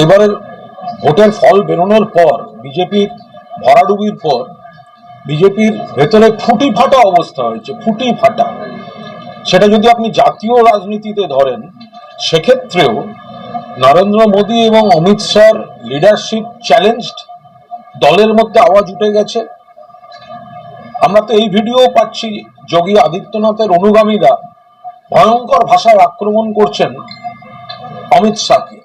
এবারের ভোটের ফল বেরোনোর পর বিজেপির ভরাডুবির পর বিজেপির ভেতরে ফুটি ফাটা অবস্থা হয়েছে, ফুটি ফাটা। সেটা যদি আপনি জাতীয় রাজনীতিতে ধরেন, সেক্ষেত্রেও নরেন্দ্র মোদী এবং অমিত শাহর লিডারশিপ চ্যালেঞ্জড, দলের মধ্যে আওয়াজ উঠে গেছে। আমরা তো এই ভিডিও পাচ্ছি, যোগী আদিত্যনাথের অনুগামীরা ভয়ঙ্কর ভাষায় আক্রমণ করছেন অমিত শাহকে।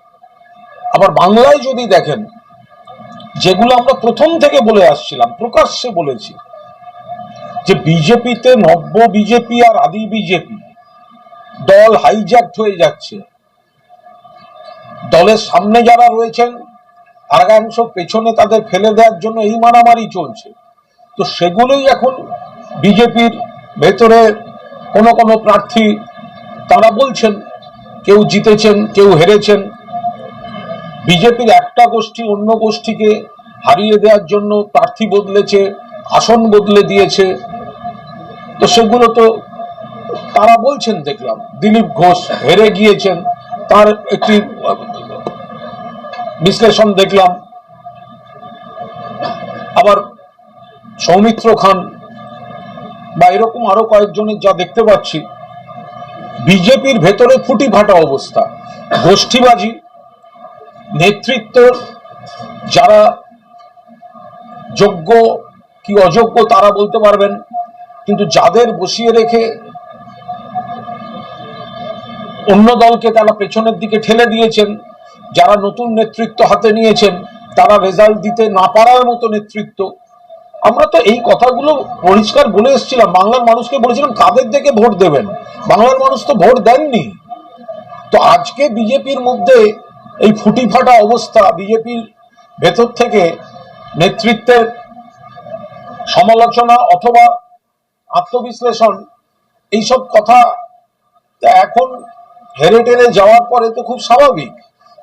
আবার বাংলায় যদি দেখেন, যেগুলো আমরা প্রথম থেকে বলে আসছিলাম, প্রকাশ্যে বলেছি যে বিজেপিতে নব্য বিজেপি আর আদি বিজেপি দল হাইজ্যাক্ট হয়ে যাচ্ছে। দলের সামনে যারা রয়েছেন একাংশ পেছনে তাদের ফেলে দেওয়ার জন্য এই মারামারি চলছে। তো সেগুলোই এখন বিজেপির ভেতরে কোনো কোনো প্রার্থী তারা বলছেন, কেউ জিতেছেন, কেউ হেরেছেন। বিজেপির একটা গোষ্ঠী অন্য গোষ্ঠীকে হারিয়ে দেওয়ার জন্য প্রার্থী বদলেছে, আসন বদলে দিয়েছে। তো সেগুলো তো তারা বলছেন। দেখলাম দিলীপ ঘোষ হেরে গিয়েছেন, তার একটি বিশ্লেষণ দেখলাম। আবার সৌমিত্র খান বা এরকম আরো কয়েকজনের যা দেখতে পাচ্ছি, বিজেপির ভেতরে ফুটি ফাটা অবস্থা, গোষ্ঠীবাজি। নেতৃত্ব যারা যোগ্য কি অযোগ্য তারা বলতে পারবেন, কিন্তু যাদের বসিয়ে রেখে অন্য দলকে তারা পেছনের দিকে ঠেলে দিয়েছেন, যারা নতুন নেতৃত্ব হাতে নিয়েছেন, তারা রেজাল্ট দিতে না পারার মতো নেতৃত্ব। আমরা তো এই কথাগুলো পরিষ্কার বলে এসেছিলাম, বাংলার মানুষকে বলেছিলাম কাদের দিকে ভোট দেবেন। বাংলার মানুষ তো ভোট দেননি। তো আজকে বিজেপির মধ্যে এই ফুটি ফাটা অবস্থা, বিজেপির ভেতর থেকে নেতৃত্বের সমালোচনা অথবা আত্মবিশ্লেষণ, এইসব কথা এখন হেরে টেরে যাওয়ার পরে তো খুব স্বাভাবিক।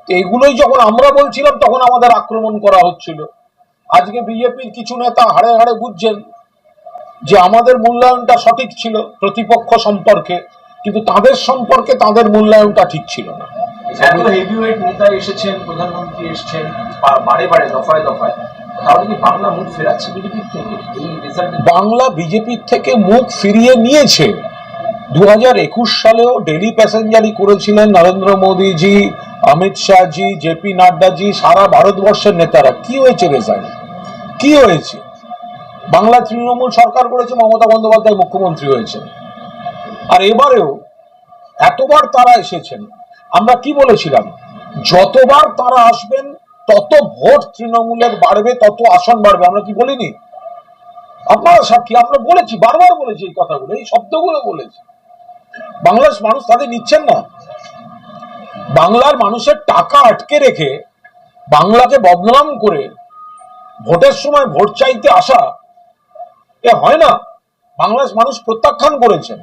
তো এগুলোই যখন আমরা বলছিলাম তখন আমাদের আক্রমণ করা হচ্ছিল। আজকে বিজেপির কিছু নেতা হাড়ে হাড়ে বুঝছেন যে আমাদের মূল্যায়নটা সঠিক ছিল প্রতিপক্ষ সম্পর্কে, কিন্তু তাদের সম্পর্কে তাদের মূল্যায়নটা ঠিক ছিল না। হেভিওয়েট নেতা এসেছেন, প্রধানমন্ত্রী এসেছেন বারে বারে, দফায় দফায়, তাহলে কি বাংলা মুখ ফেরাচ্ছে বিজেপির থেকে? এই রেজাল্ট বাংলা বিজেপির থেকে মুখ ফিরিয়ে নিয়েছে। 2021 সালেও ডেলি প্যাসেঞ্জারি করেছিলেন নরেন্দ্র মোদীজি, অমিত শাহজি, জেপি নাড্ডাজি, সারা ভারতবর্ষের নেতারা। কি হয়েছে রেজাল্ট? কি হয়েছে? বাংলা তৃণমূল সরকার করেছে, মমতা বন্দ্যোপাধ্যায় মুখ্যমন্ত্রী হয়েছে। আর এবারেও এতবার তারা এসেছেন, আমরা কি বলেছিলাম? যতবার তারা আসবেন তত ভোট তৃণমূলের বাড়বে, তত আসন বাড়বে। আমরা কি বলিনি? আপনারা সাক্ষী, আমরা বলেছি, বারবার বলেছি এই কথাগুলো, এই শব্দগুলো বলেছি। বাংলার মানুষ তাদের নিচ্ছেন না। বাংলার মানুষের টাকা আটকে রেখে বাংলাকে বদনাম করে ভোটের সময় ভোট চাইতে আসা এ হয় না। বাংলার মানুষ প্রত্যাখ্যান করেছেন।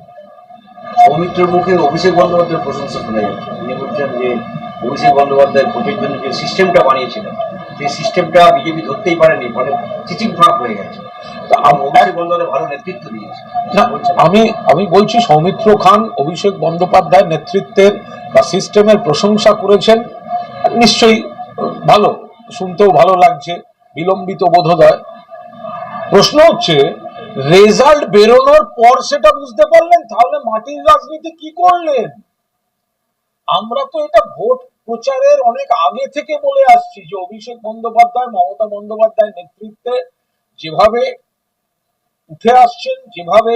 সৌমিত্রের মুখে অভিষেক বন্দ্যোপাধ্যায়ের প্রশংসা শোনা যাচ্ছে। তিনি বলছেন যে অভিষেক বন্দ্যোপাধ্যায় ভোটের জন্য যে সিস্টেমটা বানিয়েছিলেন, সেই সিস্টেমটা বিজেপি ধরতেই পারেনি, ফলে চিচিং ফাঁক হয়ে গেছে। অভিষেক বন্দ্যোপাধ্যায় ভালো নেতৃত্ব দিয়েছে। আমি বলছি সৌমিত্র খান অভিষেক বন্দ্যোপাধ্যায়ের নেতৃত্বের বা সিস্টেমের প্রশংসা করেছেন, নিশ্চয়ই ভালো, শুনতেও ভালো লাগছে, বিলম্বিত বোধোদয়। প্রশ্ন হচ্ছে রেজাল্ট বেরোনোর পর সেটা বুঝতে পারলেন, তাহলে মাটির রাজনীতি কি করলেন? আমরা তো এটা ভোট প্রচারের অনেক আগে থেকে বলে আসছি যে অভিষেক বন্দ্যোপাধ্যায়, মমতা বন্দ্যোপাধ্যায়ের নেতৃত্বে যেভাবে উঠে আসছেন, যেভাবে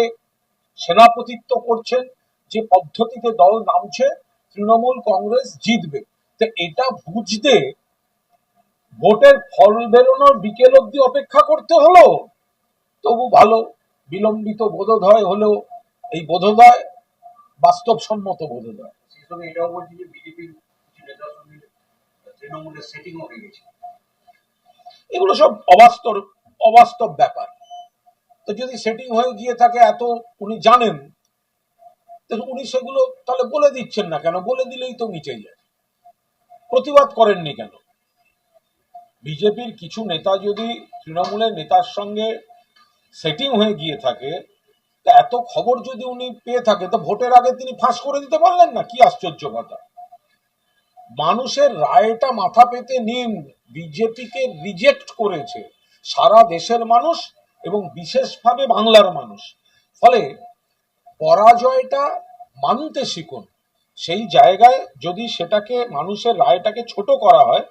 সেনাপতিত্ব করছেন, যে পদ্ধতিতে দল নামছে, তৃণমূল কংগ্রেস জিতবে। তো এটা বুঝতে ভোটের ফল বেরোনোর বিকেল অব্দি অপেক্ষা করতে হলো। তবু ভালো, বিলম্বিত বোধোদয় হলেও এই বোধোদয় বাস্তবসম্মত বোধোদয়। এটাও বলছি যে বিজেপির কিছু নেতার সঙ্গে তৃণমূলের সেটিং হয়ে গেছে। এগুলো সব অবাস্তব ব্যাপার। তো যদি সেটিং হয়ে গিয়ে থাকে, এত উনি জানেন, উনি সেগুলো তাহলে বলে দিচ্ছেন না কেন? বলে দিলেই তো মিটে যায়। প্রতিবাদ করেননি কেন? বিজেপির কিছু নেতা যদি তৃণমূলের নেতার সঙ্গে সেটিং হয়ে গিয়ে থাকে, তা এত খবর যদি উনি পেয়ে থাকে, তো ভোটের আগে তিনি ফাঁস করে দিতে পারলেন না? কি আশ্চর্য কথা! মানুষের রায়টা মাথা পেতে নিন। বিজেপিকে রিজেক্ট করেছে সারা দেশের মানুষ এবং বিশেষভাবে বাংলার মানুষ। ফলে পরাজয়টা মানতে শিখুন। সেই জায়গায় যদি সেটাকে মানুষের রায়টাকে ছোট করা হয়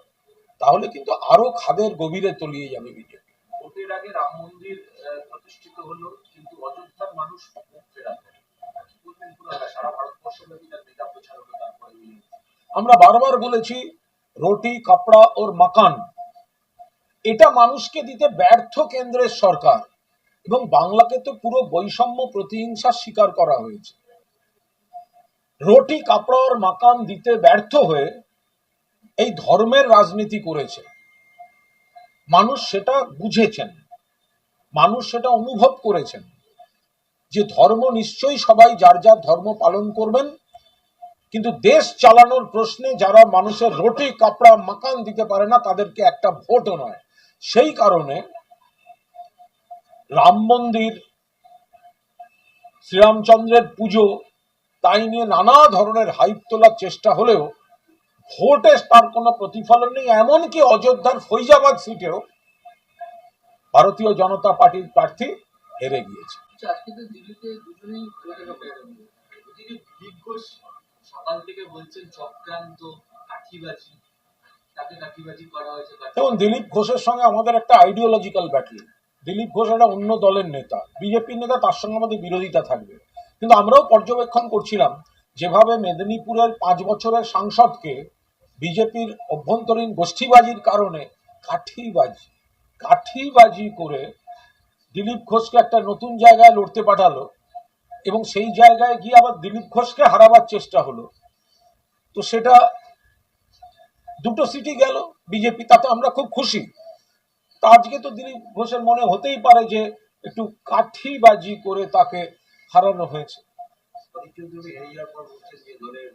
তাহলে কিন্তু আরো খাদের গভীরে তলিয়ে যাবে বিজেপি। ভোটের আগে রাম মন্দির প্রতিষ্ঠিত হলো, কিন্তু অযোধ্যার মানুষ মুখ ফেরাতে কি বলবেন? পুরো সারা ভারতবর্ষব্যাপী তার মেগা প্রচার হলো তারপরে। আমরা বারবার বলেছি রুটি কাপড়া ওর মাকান, এটা মানুষকে দিতে ব্যর্থ কেন্দ্রের সরকার, এবং বাংলাকে তো পুরো বৈষম্য প্রতিহিংসার শিকার করা হয়েছে। রুটি কাপড়া ওর মাকান দিতে ব্যর্থ হয়ে এই ধর্মের রাজনীতি করেছে। মানুষ সেটা বুঝেছেন, মানুষ সেটা অনুভব করেছেন যে ধর্ম নিশ্চয়ই সবাই যার যার ধর্ম পালন করবেন, কিন্তু দেশ চালানোর প্রশ্নে যারা মানুষের রুটি কাপড়া মাকান দিতে পারে না তাদেরকে একটা ভোটও নয়। সেই কারণে রাম মন্দির, শ্রীরামচন্দ্রের পুজো, তাই নিয়ে নানা ধরনের হাইপ তোলার চেষ্টা হলেও ভোটে তার কোনো প্রতিফলন নেই। এমনকি অযোধ্যার ফৈজাবাদ সিটেও ভারতীয় জনতা পার্টির প্রার্থী হেরে গিয়েছে। আজকে তো দিল্লিতে দুজনেই দিলীপ ঘোষ সকাল থেকে বলছেন চক্রান্ত, কাঠিবাজি, তাকে কাঠিবাজি করা হয়েছে। এবং দিলীপ ঘোষের সঙ্গে আমাদের একটা আইডিওলজিক্যাল ব্যাটল। দিলীপ ঘোষ একটা অন্য দলের নেতা, বিজেপির নেতা, তার সঙ্গে আমাদের বিরোধিতা থাকবে। কিন্তু আমরাও পর্যবেক্ষণ করছিলাম যেভাবে মেদিনীপুরের 5 বছরের সাংসদকে বিজেপির অভ্যন্তরীণ গোষ্ঠীবাজির কারণে কাঠিবাজি করে দিলীপ ঘোষকে একটা নতুন জায়গায় লড়তে পাঠালো, এবং সেই জায়গায় গিয়ে আবার দিলীপ ঘোষকে হারাবার চেষ্টা হলো। তো সেটা দুটো সিটই গেল বিজেপি, তাতে আমরা খুব খুশি। তা আজকে তো দিলীপ ঘোষের মনে হতেই পারে যে একটু কাঠিবাজি করে তাকে হারানো হয়েছে। হেরে যাওয়ার পর বলছেন যে দলের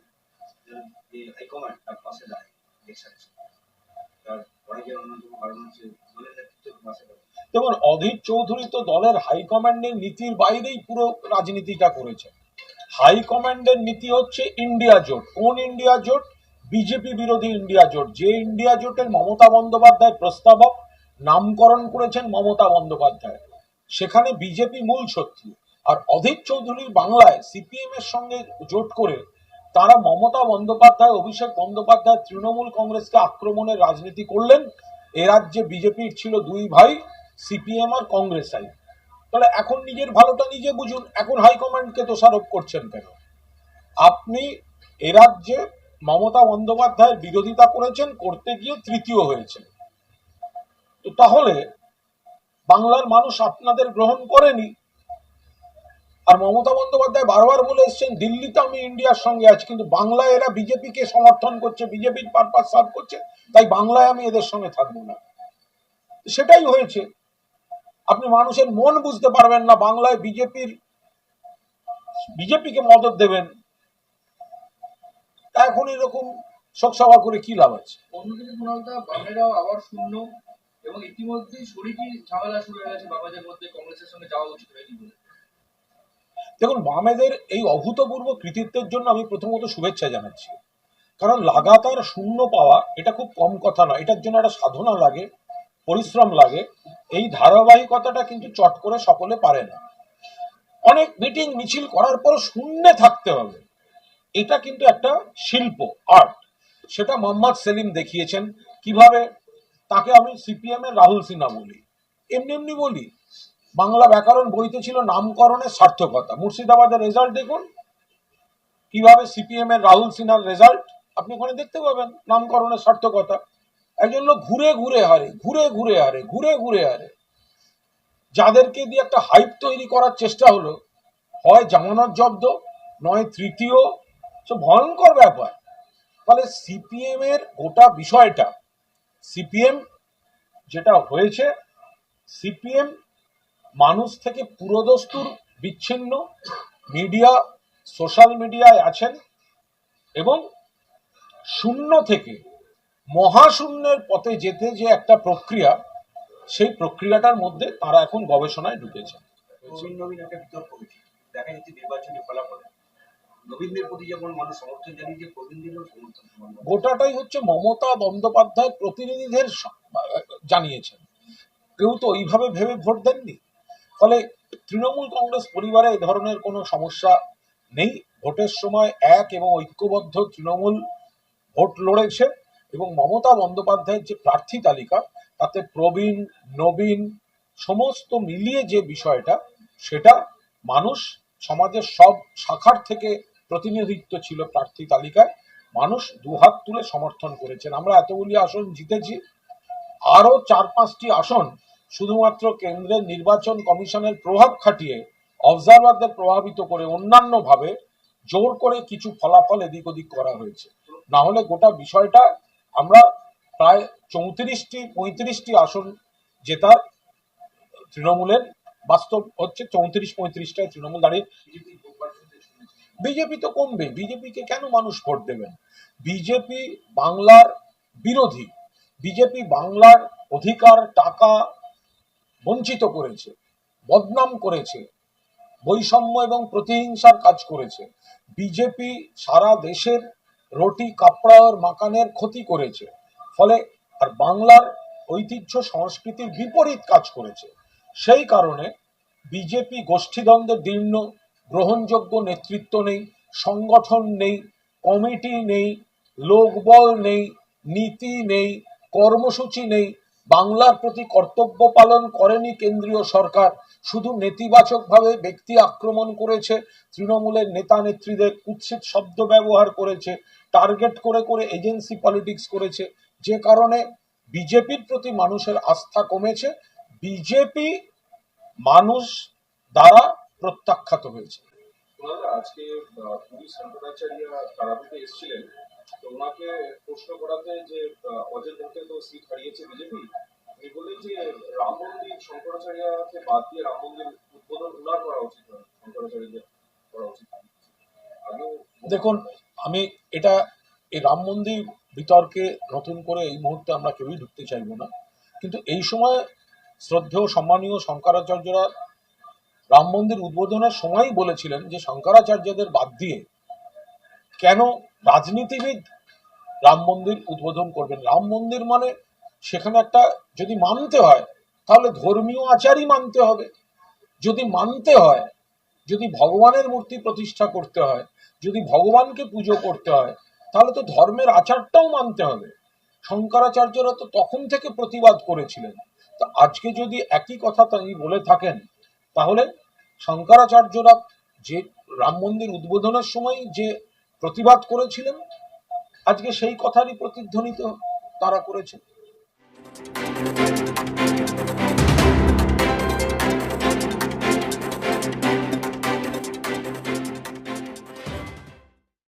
যে হাইকমান্ড তার পাশে দাঁড়ায়, তার পরাজয়ের অন্যতম কারণ হচ্ছে দলের নেতৃত্বের পাশে দাঁড়ায়। যেমন অধীর চৌধুরী তো দলের হাইকমান্ডের নীতির বাইরেই পুরো রাজনীতিটা করেছে। হাইকমান্ডের নীতি হচ্ছে ইন্ডিয়া জোট। কোন ইন্ডিয়া জোট? বিজেপি বিরোধী ইন্ডিয়া জোট। যে ইন্ডিয়া জোটের মমতা বন্দ্যোপাধ্যায় প্রস্তাবক, নামকরণ করেছেন মমতা বন্দ্যোপাধ্যায়, সেখানে বিজেপি মূল শত্রু। আর অধীর চৌধুরী বাংলায় সিপিএম এর সঙ্গে জোট করে তারা মমতা বন্দ্যোপাধ্যায়, অভিষেক বন্দ্যোপাধ্যায় তৃণমূল কংগ্রেসকে আক্রমণের রাজনীতি করলেন। এ রাজ্যে বিজেপির ছিল দুই ভাই, সিপিএম আর কংগ্রেস আই। তাহলে এখন নিজের ভালোটা নিজে বুঝুন, এখন হাইকমান্ডকে দোষারোপ করছেন কেন? আপনি এ রাজ্যে মমতা বন্দ্যোপাধ্যায়ের বিরোধিতা করেছেন, করতে গিয়ে তৃতীয় হয়েছেন। তো তাহলে বাংলার মানুষ আপনাদের গ্রহণ করেনি। আর মমতা বন্দ্যোপাধ্যায় বারবার বলে এসছেন দিল্লিতে আমি ইন্ডিয়ার সঙ্গে আছি, কিন্তু বাংলায় এরা বিজেপিকে সমর্থন করছে, বিজেপির পারপাস সার্ভ করছে, তাই বাংলায় আমি এদের সঙ্গে থাকবো না। সেটাই হয়েছে। আপনি মানুষের মন বুঝতে পারবেন না, বাংলায় বিজেপিকে মদত দেবেন, এখন এরকম শোকসভা করে কি লাভ আছে? অন্যদিকে কুণালদা, বামেরাও আবার শূন্য, এবং ইতিমধ্যেই শরিকি ঝামেলা শুরু হয়ে গেছে বামেদের মধ্যে, কংগ্রেসের সঙ্গে যাওয়া উচিত হয়নি বলে। দেখুন, বামেদের এই অভূতপূর্ব কৃতিত্বের জন্য আমি প্রথমত শুভেচ্ছা জানাচ্ছি। কারণ লাগাতার শূন্য পাওয়া এটা খুব কম কথা নয়, এটার জন্য একটা সাধনা লাগে, পরিশ্রম লাগে। এই ধারাবাহিকতাটা কিন্তু চট করে সকলে পারে না। অনেক মিটিং মিছিল করার পর শূন্যে থাকতে হবে, এটা কিন্তু একটা শিল্প, আর্ট। সেটা মোহাম্মদ সেলিম দেখিয়েছেন কিভাবে। তাকে আমি সিপিএম এর রাহুল সিনহা বলি, এমনি এমনি বলি। বাংলা ব্যাকরণ বইতে ছিল নামকরণের সার্থকতা। মুর্শিদাবাদের রেজাল্ট দেখুন, কিভাবে সিপিএম এর রাহুল সিনহার রেজাল্ট আপনি ওখানে দেখতে পাবেন, নামকরণের সার্থকতা। একজন লোক ঘুরে ঘুরে হারে। যাদেরকে দিয়ে একটা হাইপ তৈরি করার চেষ্টা হলো, হয় জামানত জব্দ, নয় তৃতীয়, সব ভয়ঙ্কর ব্যাপার। ফলে সিপিএম এর গোটা বিষয়টা, সিপিএম যেটা হয়েছে, সিপিএম মানুষ থেকে পুরোদস্তুর বিচ্ছিন্ন, মিডিয়া, সোশ্যাল মিডিয়ায় আছেন, এবং শূন্য থেকে মহাশূন্যের পথে যেতে যে একটা প্রক্রিয়া, সেই প্রক্রিয়াটার মধ্যে তারা এখন গবেষণায় ঢুকেছে। নবীন একটা বিতর্ক হয়েছে, দেখা যাচ্ছে নির্বাচনী ফলাফলে নবীনদের প্রতি যেমন মানুষ সমর্থন জানিয়েছে, প্রবীণদেরও সমর্থন সমান। গোটাটাই হচ্ছে মমতা বন্দ্যোপাধ্যায় প্রতিনিধিদের জানিয়েছেন, কেউ তো ওইভাবে ভেবে ভোট দেননি। ফলে তৃণমূল কংগ্রেস পরিবারে এ ধরনের কোনো সমস্যা নেই। ভোটের সময় এক এবং ঐক্যবদ্ধ তৃণমূল ভোট লড়েছে এবং মমতা বন্দ্যোপাধ্যায়ের যে প্রার্থী তালিকা তাতে প্রবীণ নবীন সমস্ত মিলিয়ে যে বিষয়টা, সেটা মানুষ সমাজের সব শাখার থেকে প্রতিনিধিত্ব ছিল প্রার্থী তালিকায়, মানুষ দুহাত তুলে সমর্থন করেছেন। আমরা এতগুলি আসন জিতেছি, আরো 4-5টি আসন শুধুমাত্র কেন্দ্রের নির্বাচন কমিশনের প্রভাব খাটিয়ে অবজারভারদের প্রভাবিত করে অন্যান্য ভাবে জোর করে কিছু ফলাফল এদিক ওদিক করা হয়েছে। না হলে গোটা বিষয়টা আমরা প্রায় 34-35টি আসন জেতার তৃণমূলের বাস্তব হচ্ছে 34-35টায় তৃণমূল দাঁড়িয়ে। বিজেপি তো কমবে, বিজেপিকে কেন মানুষ ভোট দেবেন? বিজেপি বাংলার বিরোধী, বিজেপি বাংলার অধিকার টাকা বঞ্চিত করেছে, বদনাম করেছে, বৈষম্য এবং প্রতিহিংসার কাজ করেছে। বিজেপি সারা দেশের রুটি কাপড়া আর মাকানের ক্ষতি করেছে, ফলে আর বাংলার ঐতিহ্য সংস্কৃতির বিপরীত কাজ করেছে। সেই কারণে বিজেপি গোষ্ঠীদ্বন্দ্বের দীর্ণ, গ্রহণযোগ্য নেতৃত্ব নেই, সংগঠন নেই, কমিটি নেই, লোকবল নেই, নীতি নেই, কর্মসূচি নেই, বাংলার প্রতি কর্তব্য পালন করেনি কেন্দ্রীয় সরকার, শুধু নেতিবাচকভাবে ব্যক্তি আক্রমণ করেছে, তৃণমূলের নেতা নেত্রীদের কুৎসিত শব্দ ব্যবহার করেছে, টার্গেট করে করে এজেন্সি পলিটিক্স করেছে, যে কারণে বিজেপির প্রতি মানুষের আস্থা কমেছে। বিজেপি মানুষ দ্বারা প্রত্যাখ্যাত হয়েছে। আজকে পুলিশ শঙ্করাচার্য তারাপীঠে এসেছিলেন, তো ওনাকে প্রশ্ন করাতে যে অযোধ্যাতে তো সিট হারিয়েছে বিজেপি, উনি বললেন যে রাম মন্দির শঙ্করাচার্যকে বাদ দিয়ে রাম মন্দির উদ্বোধন ওনার করা উচিত নয়, শঙ্করাচার্যদের করা উচিত। দেখুন, আমি এটা এই রাম মন্দির বিতর্কে নতুন করে এই মুহূর্তে আমরা কেউই ঢুকতে চাইবো না, কিন্তু এই সময় শ্রদ্ধেয় সম্মানীয় শঙ্করাচার্যরা রাম মন্দির উদ্বোধনের সময়ই বলেছিলেন যে শঙ্করাচার্যদের বাদ দিয়ে কেন রাজনীতিবিদ রাম মন্দির উদ্বোধন করবেন। রাম মন্দির মানে সেখানে একটা যদি মানতে হয় তাহলে ধর্মীয় আচারই মানতে হবে, যদি মানতে হয়, যদি ভগবানের মূর্তি প্রতিষ্ঠা করতে হয়, যদি ভগবানকে পুজো করতে হয়, তাহলে তো ধর্মের আচারটাও মানতে হবে। শঙ্করাচার্যরা তো তখন থেকে প্রতিবাদ করেছিলেন, তো আজকে যদি একই কথা তিনি বলে থাকেন, তাহলে শঙ্করাচার্যরা যে রাম মন্দির উদ্বোধনের সময় যে প্রতিবাদ করেছিলেন, আজকে সেই কথারই প্রতিধ্বনিত তারা করেছেন।